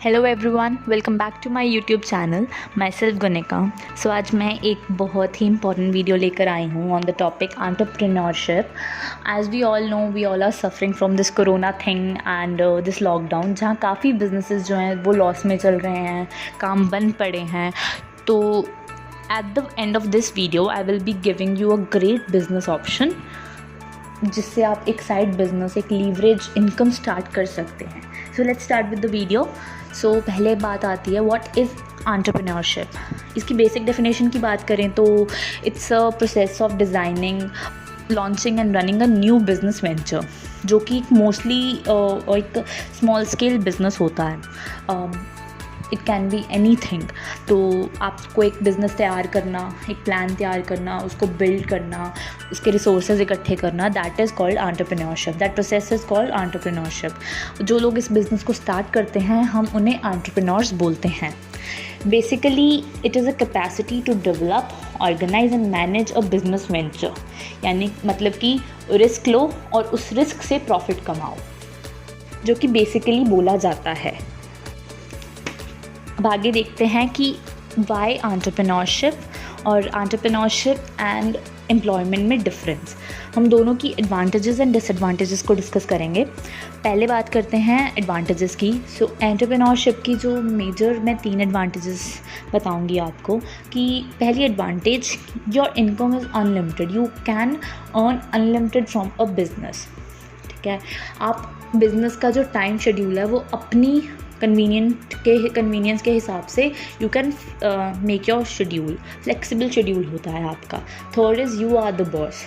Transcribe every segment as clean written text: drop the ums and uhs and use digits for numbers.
Hello everyone, welcome back to my YouTube channel myself Gunika. So आज मैं एक बहुत ही इंपॉर्टेंट वीडियो लेकर आई हूँ on the topic entrepreneurship. As we all know, we all are suffering from this corona thing and this lockdown, जहाँ काफ़ी businesses जो हैं वो लॉस में चल रहे हैं, काम बंद पड़े हैं। तो at the end of this video I will be giving you a great business option, जिससे आप एक साइड बिजनेस, एक लीवरेज इनकम स्टार्ट कर सकते हैं। So let's start with the video. So पहले बात आती है व्हाट इज़ एंटरप्रेन्योरशिप। इसकी बेसिक डेफिनेशन की बात करें तो it's a process of designing, launching and running a new business venture, जो कि मोस्टली एक स्मॉल स्केल बिजनेस होता है। It can be any thing. तो आपको एक बिज़नेस तैयार करना, एक प्लान तैयार करना, उसको बिल्ड करना, उसके रिसोर्सेज इकट्ठे करना, that is called entrepreneurship. That process is called entrepreneurship. जो लोग इस बिज़नेस को स्टार्ट करते हैं, हम उन्हें एंटरप्रेन्योर्स बोलते हैं। Basically it is a capacity to develop, organize and manage a business venture. यानी मतलब कि रिस्क लो और उस रिस्क से प्रॉफिट कमाओ, जो कि बेसिकली बोला जाता है। अब आगे देखते हैं कि वाई एंटरप्रेन्योरशिप और एंटरप्रेन्योरशिप एंड एम्प्लॉयमेंट में डिफरेंस। हम दोनों की एडवांटेजेस एंड डिसएडवांटेजेस को डिस्कस करेंगे। पहले बात करते हैं एडवांटेजेस की। सो एंटरप्रेन्योरशिप की जो मेजर मैं 3 एडवांटेजेस बताऊंगी आपको। कि पहली advantage, your income is unlimited. You can earn unlimited from a business. ठीक है, आप बिजनेस का जो टाइम शेड्यूल है वो अपनी कन्वीनियंस के हिसाब से you can make your schedule. Flexible schedule होता है आपका। Third is you are the boss.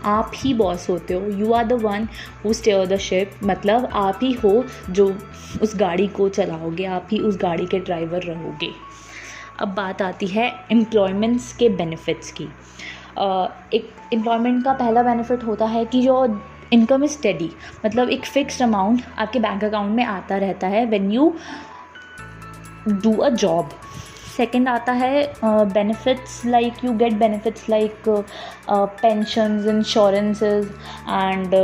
आप ही बॉस होते हो। You are the one who steer the ship. मतलब आप ही हो जो उस गाड़ी को चलाओगे, आप ही उस गाड़ी के ड्राइवर रहोगे। अब बात आती है एम्प्लॉयमेंट्स के बेनिफिट्स की। एक एम्प्लॉयमेंट का पहला बेनिफिट होता है कि जो इनकम इज़ स्टेडी, मतलब एक फिक्स्ड अमाउंट आपके बैंक अकाउंट में आता रहता है when you do a job. Second आता है benefits, like you get benefits like pensions, insurances and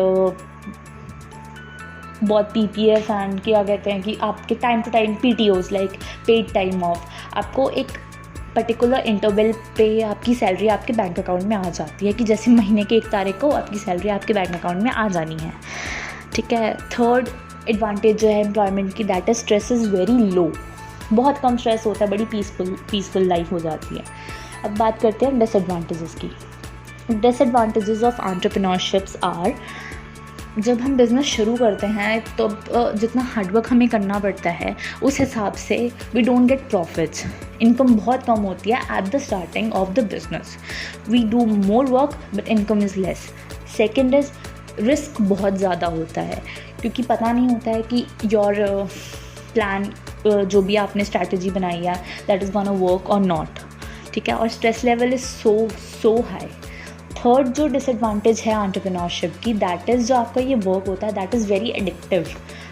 बहुत पीपीएफ एंड क्या कहते हैं कि आपके time to time PTOs like paid time off. आपको एक पर्टिकुलर इंटरवल पे आपकी सैलरी आपके बैंक अकाउंट में आ जाती है, कि जैसे महीने की 1 तारीख को आपकी सैलरी आपके बैंक अकाउंट में आ जानी है। ठीक है। थर्ड एडवांटेज जो है एम्प्लॉयमेंट की, that is stress is very लो। बहुत कम स्ट्रेस होता है, बड़ी पीसफुल लाइफ हो जाती है। अब बात करते हैं डिसएडवांटेजेस की। डिसएडवांटेजेस ऑफ एंटरप्रेन्योरशिप्स आर, जब हम बिज़नेस शुरू करते हैं तो जितना हार्डवर्क हमें करना पड़ता है उस हिसाब से we don't get profits. Income बहुत कम होती है at the starting of the business. We do more work but income is less. Second is risk बहुत ज़्यादा होता है, क्योंकि पता नहीं होता है कि योर प्लान, जो भी आपने स्ट्रैटेजी बनाई है, दैट इज़ गोना वर्क और नॉट। ठीक है। और stress level is so high. Third जो डिसएडवांटेज है एंटरप्रेन्योरशिप की, दैट इज़ जो आपका ये वर्क होता है, दैट इज़ वेरी एडिक्टिव।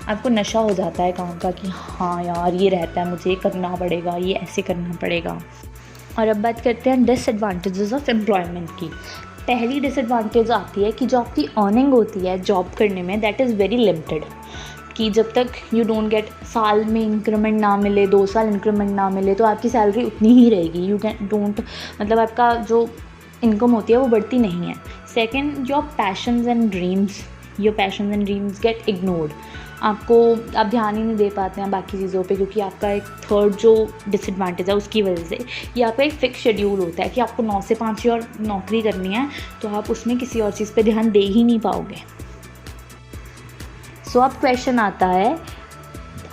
आपको नशा हो जाता है काम का कि हाँ यार ये रहता है, मुझे ये करना पड़ेगा, ये ऐसे करना पड़ेगा। और अब बात करते हैं डिसएडवांटेजेस ऑफ एम्प्लॉयमेंट की। पहली डिसएडवांटेज आती है कि जो आपकी अर्निंग होती है जॉब करने में, दैट इज़ वेरी लिमिटेड। कि जब तक यू डोंट गेट, साल में इंक्रीमेंट ना मिले, 2 साल इंक्रीमेंट ना मिले, तो आपकी सैलरी उतनी ही रहेगी। यू कैन डोंट, मतलब आपका जो इनकम होती है वो बढ़ती नहीं है। Second, your passions and dreams get ignored. आप ध्यान ही नहीं दे पाते हैं बाकी चीज़ों पे, क्योंकि आपका एक थर्ड जो डिसएडवांटेज है उसकी वजह से ये आपका एक फिक्स शेड्यूल होता है कि आपको 9 से 5 ही और नौकरी करनी है, तो आप उसमें किसी और चीज़ पे ध्यान दे ही नहीं पाओगे। सो अब क्वेश्चन आता है,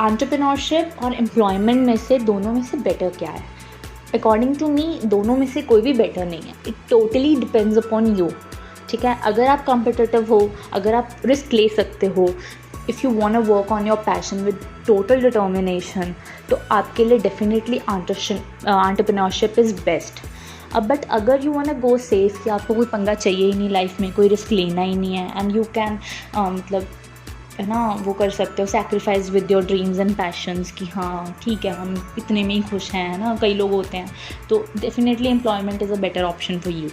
एंटरप्रेन्योरशिप और एम्प्लॉयमेंट में से दोनों में से बेटर क्या है? अकॉर्डिंग टू मी दोनों में से कोई भी बेटर नहीं है। It totally depends upon you. ठीक है। अगर आप कॉम्पिटिटिव हो, अगर आप रिस्क ले सकते हो, if you want to work on your passion with total determination, तो आपके लिए डेफिनेटली एंटरप्रेन्योरशिप इज़ बेस्ट। अब बट अगर you want to go safe, कि आपको कोई पंगा चाहिए ही नहीं लाइफ में, कोई रिस्क लेना ही नहीं है, एंड यू कैन मतलब है ना, वो कर सकते हो sacrifice with your dreams and patience, कि हाँ ठीक है हम इतने में ही खुश हैं, है ना, कई लोग होते हैं, तो definitely employment is a better option for you.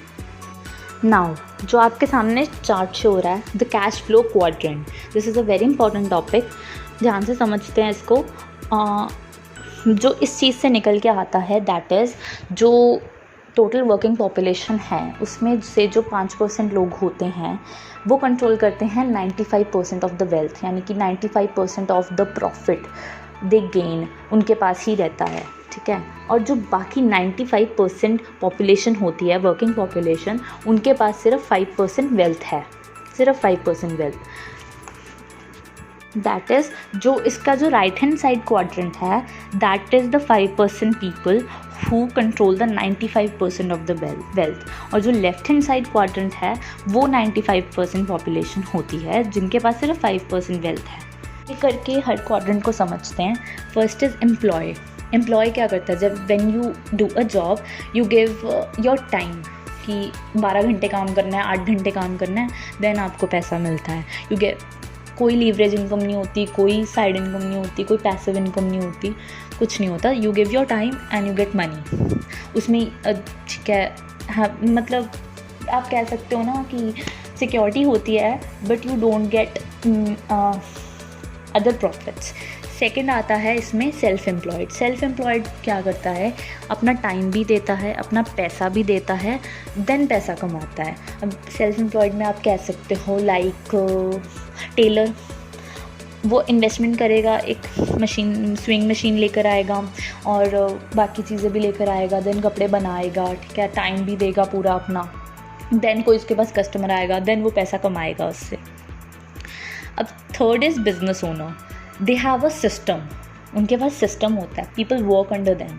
Now जो आपके सामने चार्ट शो हो रहा है, the cash flow quadrant, this is a very important topic. ध्यान से समझते हैं इसको। जो इस चीज़ से निकल के आता है दैट इज़ जो टोटल वर्किंग पॉपुलेशन है उसमें से जो 5% लोग होते हैं वो कंट्रोल करते हैं 95% ऑफ द वेल्थ, यानी कि 95% of the profit they gain उनके पास ही रहता है, ठीक है। और जो बाकी 95% पॉपुलेशन होती है वर्किंग पॉपुलेशन, उनके पास सिर्फ 5% वेल्थ है, सिर्फ 5% वेल्थ। दैट इज़ जो इसका जो राइट हैंड साइड क्वाड्रेंट है that is the 5% people who control the 95% of the wealth, और जो लेफ्ट हैंड साइड क्वाड्रेंट है वो 95% पॉपुलेशन होती है जिनके पास सिर्फ 5% वेल्थ है। ये करके हर क्वाड्रेंट को समझते हैं। First is employ. एम्प्लॉय क्या करता है, जब when you do a job you give your time कि 12 घंटे काम करना है, 8 घंटे काम करना है, देन आपको पैसा मिलता है। यू गेट कोई लीवरेज इनकम नहीं होती, कोई साइड इनकम नहीं होती, कोई पैसिव इनकम नहीं होती, कुछ नहीं होता। You give your time and you get money. उसमें ठीक है, हाँ, मतलब आप कह सकते हो ना कि सिक्योरिटी होती है but you don't get other profits. Second आता है इसमें सेल्फ एम्प्लॉयड। सेल्फ एम्प्लॉयड क्या करता है, अपना टाइम भी देता है, अपना पैसा भी देता है, देन पैसा कमाता है। अब सेल्फ एम्प्लॉयड में आप कह सकते हो लाइक टेलर, वो इन्वेस्टमेंट करेगा, एक मशीन स्विंग मशीन लेकर आएगा और बाकी चीज़ें भी लेकर आएगा, देन कपड़े बनाएगा, ठीक है, टाइम भी देगा पूरा अपना, देन कोई उसके पास कस्टमर आएगा, देन वो पैसा कमाएगा उससे। अब third is business owner. They have a system, उनके पास सिस्टम होता है, पीपल वर्क अंडर दैम,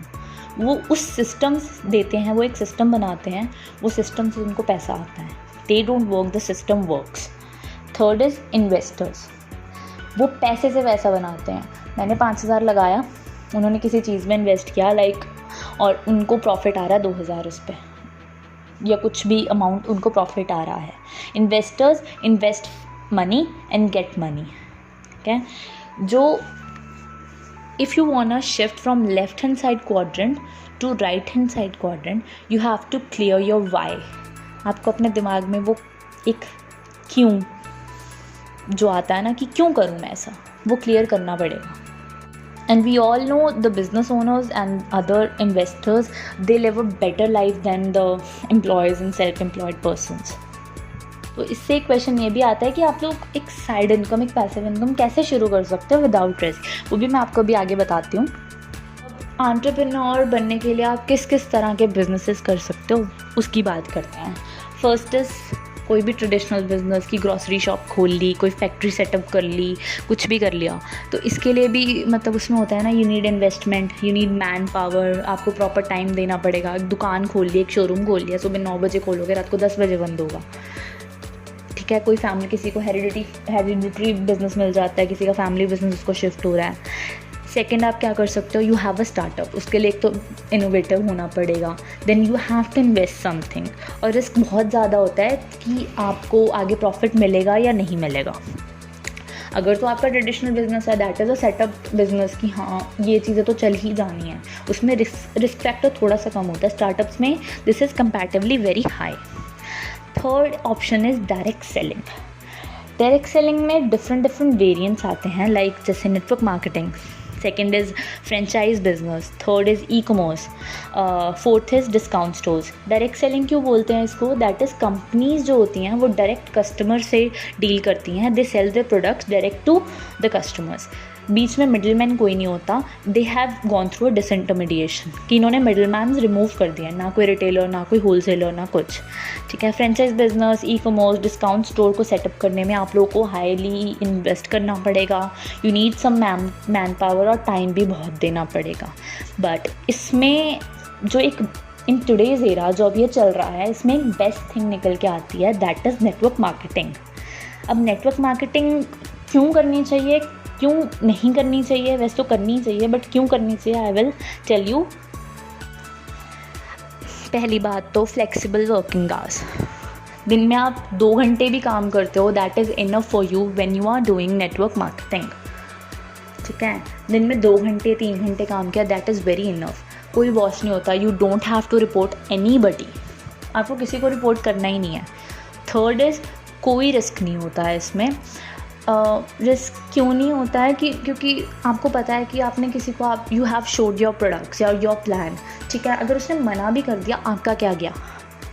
वो उस सिस्टम देते हैं, वो एक सिस्टम बनाते हैं, वो सिस्टम से उनको पैसा आता है। They don't work, the system works. Third is investors. वो पैसे से पैसा बनाते हैं। मैंने 5,000 लगाया, उन्होंने किसी चीज़ में इन्वेस्ट किया लाइक, और उनको प्रॉफिट आ रहा है 2,000 उस पर, या कुछ भी अमाउंट उनको प्रॉफिट आ रहा है। Investors invest money and get money, ठीक है। जो if you want shift from left hand side quadrant to right hand side quadrant, you have to clear your why. आपको अपने दिमाग में वो एक क्यों जो आता है ना कि क्यों करूँ मैं ऐसा, वो क्लियर करना पड़ेगा। And we all know the business owners and other investors, they live a better life than the employees and self employed persons. तो इससे एक क्वेश्चन ये भी आता है कि आप लोग एक साइड इनकम, एक पैसिव इनकम कैसे शुरू कर सकते हो विदाउट रिस्क, वो भी मैं आपको अभी आगे बताती हूँ। एंटरप्रेन्योर बनने के लिए आप किस किस तरह के बिजनेसेस कर सकते हो उसकी बात करते हैं। फर्स्ट इज़ कोई भी ट्रेडिशनल बिजनेस की ग्रॉसरी शॉप खोल ली, कोई फैक्ट्री सेटअप कर ली, कुछ भी कर लिया, तो इसके लिए भी मतलब उसमें होता है ना, you need investment, you need man power, आपको प्रॉपर टाइम देना पड़ेगा। एक दुकान खोल ली, एक शोरूम खोल लिया, सुबह 9 बजे खोलोगे, रात को 10 बजे बंद होगा, ठीक है। कोई फैमिली, किसी को हेरिडिटरी बिजनेस मिल जाता है, किसी का फैमिली बिजनेस उसको शिफ्ट हो रहा है। सेकेंड आप क्या कर सकते हो, यू हैव अ स्टार्टअप, उसके लिए एक तो इनोवेटिव होना पड़ेगा, then you have to invest something, और रिस्क बहुत ज़्यादा होता है कि आपको आगे प्रॉफिट मिलेगा या नहीं मिलेगा। अगर तो आपका ट्रेडिशनल बिजनेस है, that is a setup business कि हाँ ये चीज़ें तो चल ही जानी है, उसमें रिस्क फैक्टर थोड़ा सा कम होता है। स्टार्टअप्स में this is comparatively very high. Third option is direct selling. Direct selling में डिफरेंट वेरिएंट्स आते हैं, लाइक जैसे network marketing. Second is franchise business, third is e commerce, fourth is discount stores. Direct selling क्यों बोलते हैं इसको, that is companies जो होती हैं वो डायरेक्ट कस्टमर से डील करती हैं, they sell their products direct to the customers, बीच में मिडिल मैन कोई नहीं होता। They have gone through a disintermediation कि इन्होंने मिडिल मैन रिमूव कर दिया, ना कोई रिटेलर, ना कोई होलसेलर, ना कुछ, ठीक है। Franchise business, e commerce, discount store को सेटअप करने में आप लोगों को हाईली इन्वेस्ट करना पड़ेगा, you need some man power और टाइम भी बहुत देना पड़ेगा। बट इसमें जो एक इन टुडेज़ एरा जो अब ये चल रहा है, इसमें एक बेस्ट थिंग निकल के आती है, दैट इज़ नेटवर्क मार्केटिंग। अब नेटवर्क मार्केटिंग क्यों करनी चाहिए, क्यों नहीं करनी चाहिए, वैसे तो करनी चाहिए बट क्यों करनी चाहिए, आई विल टेल यू। पहली बात तो फ्लेक्सिबल वर्किंग आवर्स। दिन में आप 2 घंटे भी काम करते हो, that is enough for you when you are doing network marketing, ठीक है। दिन में 2 घंटे 3 घंटे काम किया, दैट इज़ वेरी इनफ। कोई बॉस नहीं होता, you don't have to report anybody, आपको किसी को रिपोर्ट करना ही नहीं है। थर्ड इज़ कोई रिस्क नहीं होता है इसमें। रिस्क क्यों नहीं होता है कि क्योंकि आपको पता है कि आपने किसी को आप you have showed your products या योर प्लान, ठीक है। अगर उसने मना भी कर दिया, आपका क्या गया?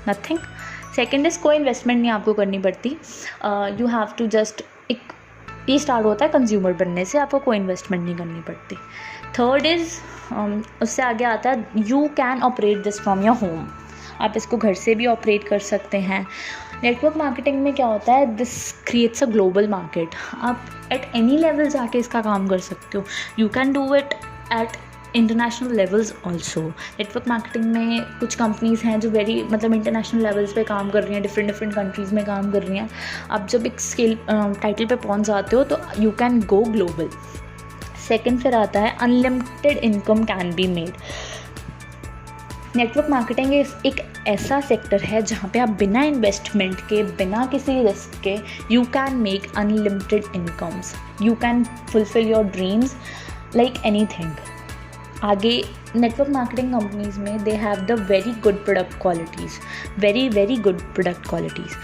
नथिंग। सेकेंड इज़ कोई इन्वेस्टमेंट नहीं आपको करनी पड़ती। यू हैव टू जस्ट ये स्टार्ट होता है कंज्यूमर बनने से, आपको कोई इन्वेस्टमेंट नहीं करनी पड़ती। थर्ड इज़ उससे आगे आता है you can operate this from your home. आप इसको घर से भी ऑपरेट कर सकते हैं। नेटवर्क मार्केटिंग में क्या होता है, this creates a global market. आप एट एनी लेवल जाके इसका काम कर सकते हो। You can do it at international levels also. Network marketing में कुछ कंपनीज़ हैं जो वेरी इंटरनेशनल लेवल्स पे काम कर रही हैं, डिफरेंट कंट्रीज़ में काम कर रही हैं। आप जब एक स्केल टाइटल पे पहुंच जाते हो तो you can go global. Second फिर आता है unlimited income can be made. Network marketing एक ऐसा सेक्टर है जहाँ पे आप बिना इन्वेस्टमेंट के, बिना किसी रिस्क के, you can make unlimited incomes. You can fulfil your dreams like anything. आगे नेटवर्क मार्केटिंग कंपनीज़ में they have the very good product qualities, very good product qualities.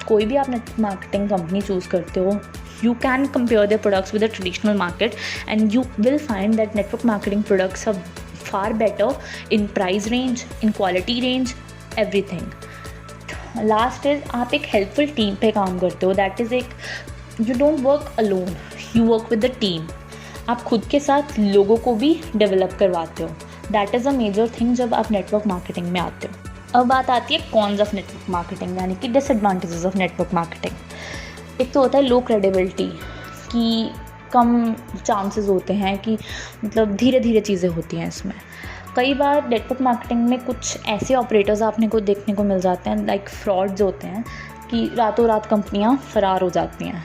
कोई भी आप नेटवर्क मार्केटिंग कंपनी चूज़ करते हो, you can compare their products with the traditional market and you will find that network marketing products are far better in price range, in quality range, everything. Last is आप एक helpful team पे काम करते हो। that is एक you don't work alone, you work with the team. आप खुद के साथ लोगों को भी डेवलप करवाते हो। that is a major thing जब आप नेटवर्क मार्केटिंग में आते हो। अब बात आती है कॉन्स ऑफ नेटवर्क मार्केटिंग, यानी कि डिसएडवांटेजेस ऑफ नेटवर्क मार्केटिंग। एक तो होता है लो क्रेडिबिलिटी, कि कम चांसेस होते हैं कि धीरे धीरे चीज़ें होती हैं इसमें। कई बार नेटवर्क मार्केटिंग में कुछ ऐसे ऑपरेटर्स आपने को देखने को मिल जाते हैं, लाइक फ्रॉड्स होते हैं, कि रातों रात कंपनियां फरार हो जाती हैं।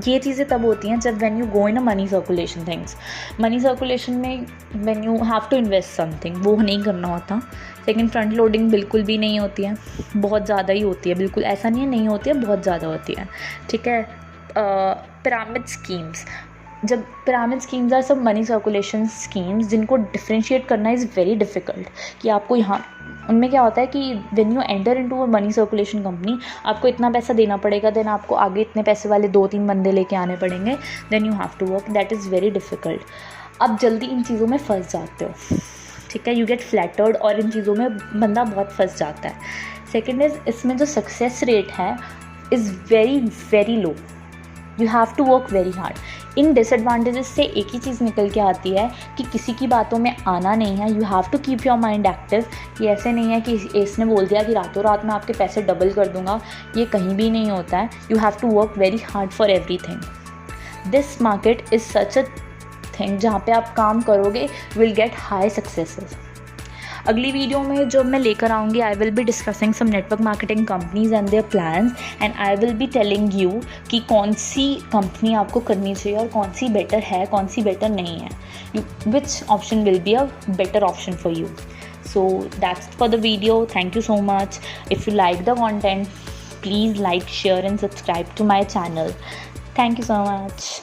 ये चीज़ें तब होती हैं जब when you go in a money circulation things. Money circulation में when you have to invest something, वो नहीं करना होता। लेकिन फ्रंट लोडिंग बिल्कुल भी नहीं होती है, बहुत ज़्यादा ही होती है। बिल्कुल ऐसा नहीं होती है, बहुत ज़्यादा होती है, ठीक है। पिरामिड स्कीम्स, जब पिरामिड स्कीम्स आर सब मनी सर्कुलेशन स्कीम्स जिनको डिफ्रेंशिएट करना इज़ वेरी डिफ़िकल्ट। कि आपको यहाँ उनमें क्या होता है कि when you enter into a money circulation company, आपको इतना पैसा देना पड़ेगा, देन आपको आगे इतने पैसे वाले 2-3 बंदे लेके आने पड़ेंगे, then you have to work. That is very difficult. आप जल्दी इन चीज़ों में फंस जाते हो, ठीक है। यू गेट फ्लैटर्ड और इन चीज़ों में बंदा बहुत फंस जाता है। सेकेंड इज़ इसमें जो सक्सेस रेट है is very low. You have to work very hard. इन डिसएडवांटेजेस से एक ही चीज़ निकल के आती है कि किसी की बातों में आना नहीं है। You have to keep your mind active. कि ऐसे नहीं है कि इसने बोल दिया कि रातों रात मैं आपके पैसे डबल कर दूंगा, ये कहीं भी नहीं होता है। You have to work very hard for everything. This market is such a thing जहाँ पे आप काम करोगे विल गेट हाई सक्सेसेस। अगली वीडियो में जो मैं लेकर आऊँगी, I will be discussing some network marketing companies and their plans, and I will be telling you कि कौन सी कंपनी आपको करनी चाहिए और कौन सी बेटर है, कौन सी बेटर नहीं है, which option will be a better option for you. So that's for the video. Thank you so much. If you like the content, please like, share and subscribe to my channel. Thank you so much.